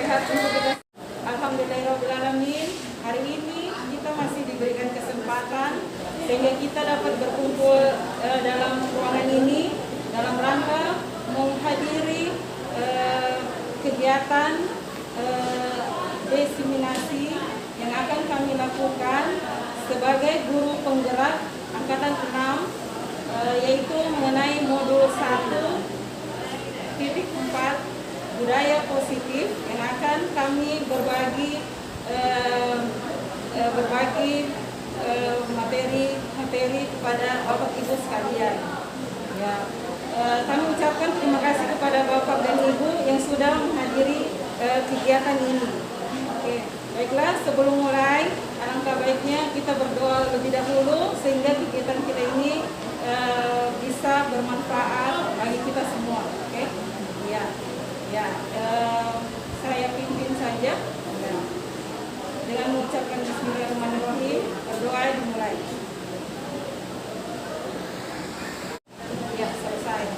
sehat untuk kita. Alhamdulillahirrahmanirrahim. Hari ini kita masih diberikan kesempatan sehingga kita dapat berkumpul dalam ruangan ini dalam rangka menghadiri kegiatan diseminasi yang akan kami lakukan sebagai guru penggerak angkatan 6, yaitu mengenai modul 1.4 budaya positif yang akan kami berbagi materi kepada Bapak Ibu sekalian. Ya, kami ucapkan terima kasih kepada Bapak dan Ibu yang sudah menghadiri kegiatan ini. Oke, baiklah, sebelum mulai, alangkah baiknya kita berdoa lebih dahulu sehingga kegiatan kita ini bisa bermanfaat bagi kita semua. Oke, ya, saya pimpin saja. Ya. Dengan mengucapkan Bismillahirrahmanirrahim, berdoa dimulai. Ya, selesai.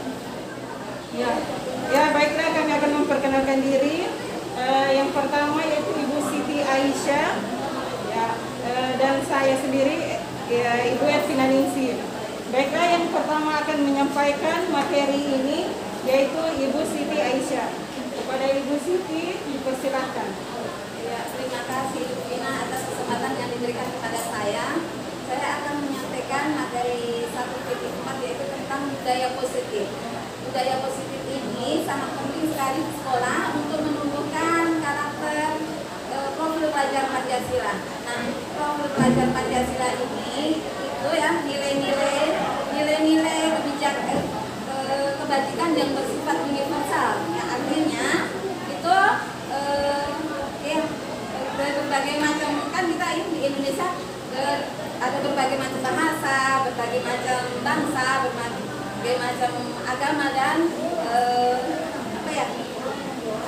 Ya, baiklah, kami akan memperkenalkan diri. Yang pertama yaitu Ibu Siti Aisyah, ya, dan saya sendiri, ya, Ibu Edvina Ningsih. Baiklah, yang pertama akan menyampaikan materi ini yaitu Ibu Siti Aisyah. Kepada Ibu Siti, dipersilakan. Ya, terima kasih Ibu Vina atas kesempatan yang diberikan kepada saya. Saya akan menyampaikan materi 1.4 yaitu tentang budaya positif. Budaya positif ini sangat penting sekali di sekolah untuk menumbuhkan karakter profil pelajar Pancasila. Nah, profil pelajar Pancasila ini itu ya nilai-nilai kebajikan yang bersifat universal. Ya, artinya itu berbagai macam, kan kita ini di Indonesia ada berbagai macam bahasa, berbagai macam bangsa, berbagai macam agama dan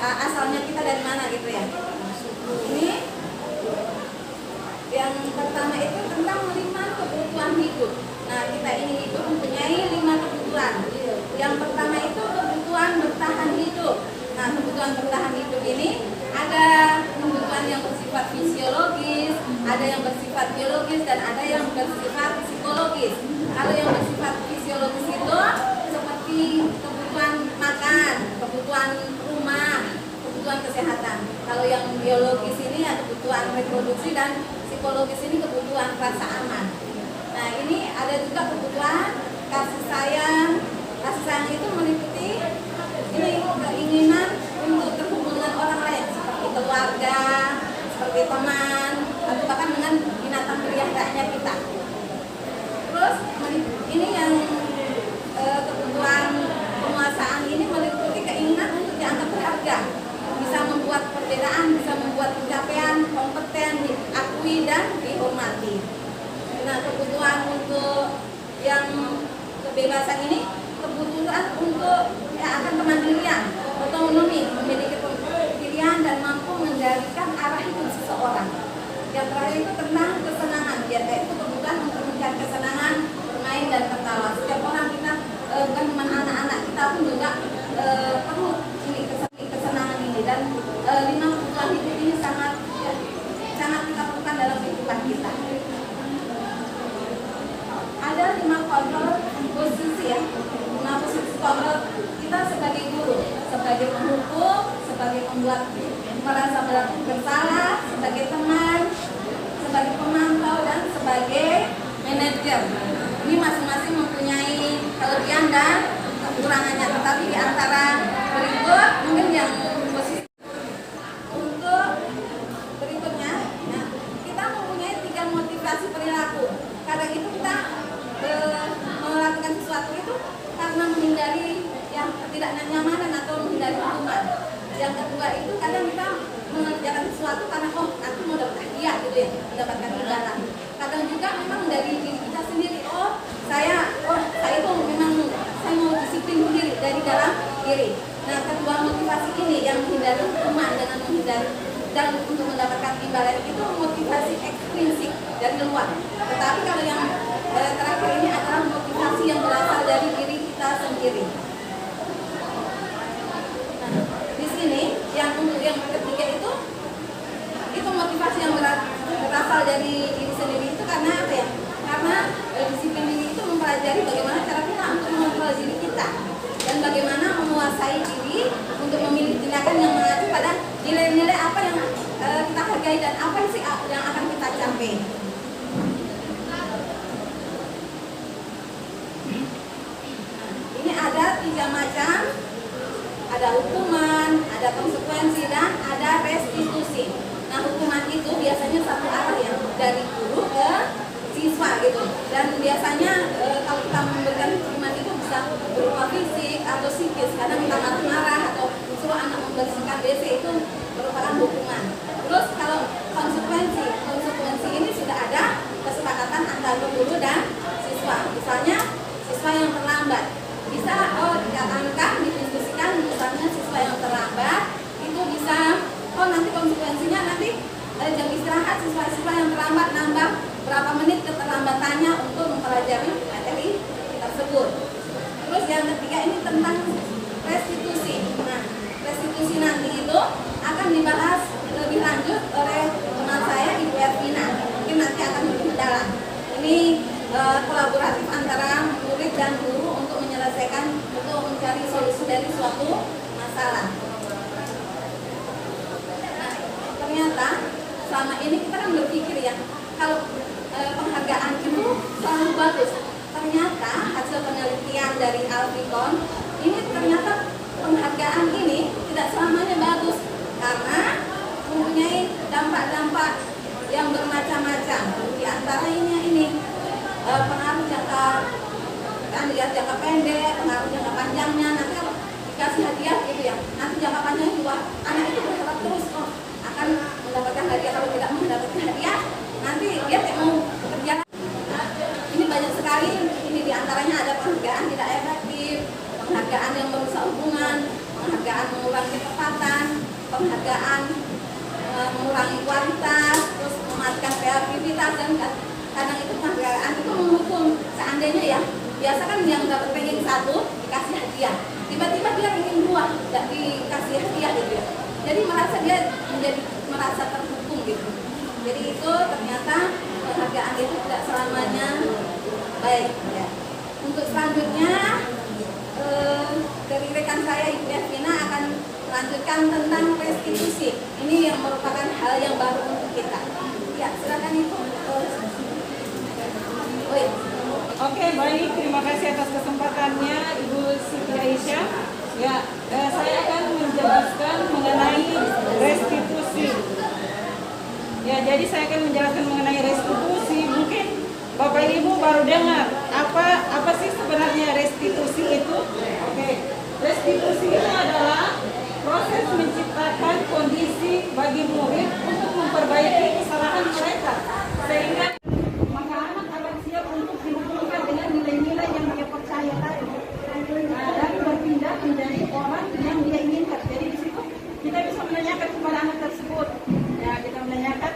asalnya kita dari mana gitu ya. Ini yang pertama itu tentang 5 kebutuhan hidup. Nah, kita ini hidup mempunyai 5 kebutuhan. Yang pertama itu kebutuhan bertahan hidup. Nah, kebutuhan bertahan hidup ini ada kebutuhan yang bersifat fisiologis, ada yang bersifat biologis, dan ada yang bersifat psikologis. Kalau yang bersifat fisiologis itu seperti kebutuhan makan, kebutuhan rumah, kebutuhan kesehatan. Kalau yang biologis ini ya kebutuhan reproduksi, dan psikologis ini kebutuhan rasa aman. Nah, ini ada juga kebutuhan kasih sayang. Kasih sayang itu meliputi ini keinginan untuk terhubung dengan orang lain, seperti keluarga, seperti teman, atau bahkan dengan binatang peliharaannya kita. Terus ini yang kebutuhan penguasaan ini meliputi keinginan untuk dianggap berharga, bisa membuat perbedaan, bisa membuat pencapaian, kompeten, diakui dan dihormati. Nah, kebutuhan untuk yang kebebasan ini kebutuhan untuk akan kemandirian, otonomi, memiliki pilihan dan mampu mengendalikan arah hidup seseorang. Yang terakhir itu tentang kesenangan, yaitu kebutuhan untuk mencari kesenangan, bermain dan tertawa. Setiap orang kita, bukan cuma anak-anak, kita pun juga perlu ini kesenangan ini, dan 5 kebutuhan hidup ini sangat kita perlukan dalam kehidupan kita. Ada 5 kontrol posisi ya. 5 posisi kontrol kita sebagai guru, sebagai penghukum, sebagai pembuat merasa bersalah, sebagai teman, sebagai pemantau, dan sebagai manajer. Ini masing-masing mempunyai kelebihan dan kekurangannya, tetapi di antara berikut mungkin yang posisi untuk berikutnya, nah, kita mempunyai 3 motivasi perilaku. Karena itu kita melakukan sesuatu itu karena menghindari yang ketidaknyamanan atau menghindari hukuman. Yang kedua itu kadang kita mengerjakan sesuatu karena nanti mau dapat hadiah gitu ya, mendapatkan imbalan. Kadang juga memang dari diri kita sendiri, saya itu memang saya mau disiplin sendiri dari dalam diri. Nah, kedua motivasi ini yang menghindari hukuman dengan menghindari dan untuk mendapatkan imbalan itu motivasi ekstrinsik dari luar. Tetapi kalau yang terakhir ini adalah motivasi yang berasal dari diri kita sendiri. Nah, di sini yang ketiga itu mempelajari bagaimana cara kita untuk mengontrol diri kita dan bagaimana menguasai diri untuk memilih tindakan yang mengacu pada nilai-nilai apa yang kita hargai dan apa sih yang akan kita capai. Ini ada 3 macam, ada hukuman, ada konsekuensi, dan ada restitusi. Nah, hukuman itu biasanya satu arah ya, dari guru ke siswa gitu. Dan biasanya kalau kita memberikan hukuman itu bisa berupa fisik atau psikis. Kadang kita marah-marah atau suruh anak membersihkan WC, itu merupakan hukuman. Terus kalau konsekuensi ini sudah ada kesepakatan antara guru dan siswa. Misalnya siswa yang terlambat, bisa dikatakan didiskusikan, misalnya siswa yang terlambat itu bisa nanti konsekuensinya nanti jam istirahat siswa-siswa yang terlambat nambah berapa menit keterlambatannya untuk mempelajari materi tersebut. Terus yang ketiga ini tentang restitusi. Nah, restitusi nanti itu akan dibahas lebih lanjut oleh teman saya Ibu Ervina. Mungkin nanti akan lebih mendalam. Ini kolaboratif antara murid dan guru untuk menyelesaikan, untuk mencari solusi dari suatu masalah. Nah, ternyata selama ini kita kan berpikir ya, kalau penghargaan itu selalu bagus. Ternyata hasil penelitian dari Alficon ini ternyata penghargaan ini tidak selamanya bagus karena mempunyai dampak-dampak yang bermacam-macam. Di antaranya ini pengaruh jangka pendek, pengaruh jangka panjangnya. Nanti kalau dikasih hadiah gitu ya, nanti jangka panjangnya juga anak itu berharap terus akan mendapatkan hadiah. Kalau tidak mendapatkan hadiah, nanti dia tidak mau bekerja. Ini banyak sekali. Ini diantaranya ada penghargaan tidak efektif, penghargaan yang merusak hubungan, penghargaan mengurangi ketepatan, penghargaan mengurangi kualitas, terus mematikan kreativitas, dan kadang itu penghargaan itu menghukum. Seandainya ya, biasa kan yang dapat ranking 1 dikasih hadiah, tiba-tiba dia ranking 2 tidak dikasih hadiah gitu ya. Jadi merasa terhukum gitu. Jadi itu ternyata penghargaan itu tidak selamanya baik ya. Untuk selanjutnya dari rekan saya Ibu Ervina akan melanjutkan tentang restitusi. Ini yang merupakan hal yang baru untuk kita. Ya, silakan Ibu. Oke, baik. Terima kasih atas kesempatannya Ibu Siti Aisyah. Ya, saya akan menjelaskan mengenai restitusi. Ya, jadi saya akan menjelaskan mengenai restitusi. Mungkin Bapak Ibu baru dengar apa sih sebenarnya restitusi itu? Oke, restitusi itu adalah proses menciptakan kondisi bagi murid untuk memperbaiki kesalahan mereka sehingga maka anak akan siap untuk dihubungkan dengan nilai-nilai yang dia percaya tadi. Dan berpindah menjadi orang yang dia inginkan. Jadi di situ kita bisa menanyakan kepada anak tersebut. Ya, kita menanyakan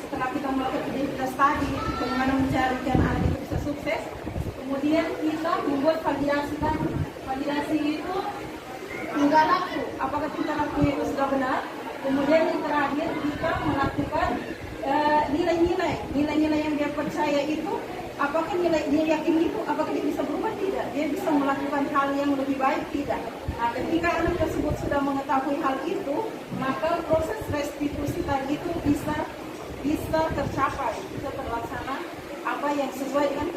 setelah kita melakukan identitas tadi, bagaimana mencarikan anak itu bisa sukses. Kemudian kita membuat validasi tadi. Validasi itu tinggal laku. Apakah kita lakunya itu sudah benar? Kemudian yang terakhir kita melakukan nilai-nilai yang dia percaya itu, apakah nilai dia yakin itu, apakah dia bisa berubah tidak? Dia bisa melakukan hal yang lebih baik tidak? Nah, ketika anak tersebut sudah mengetahui hal itu, maka proses restitusi tadi itu bisa tercapai, bisa terlaksana apa yang sesuai dengan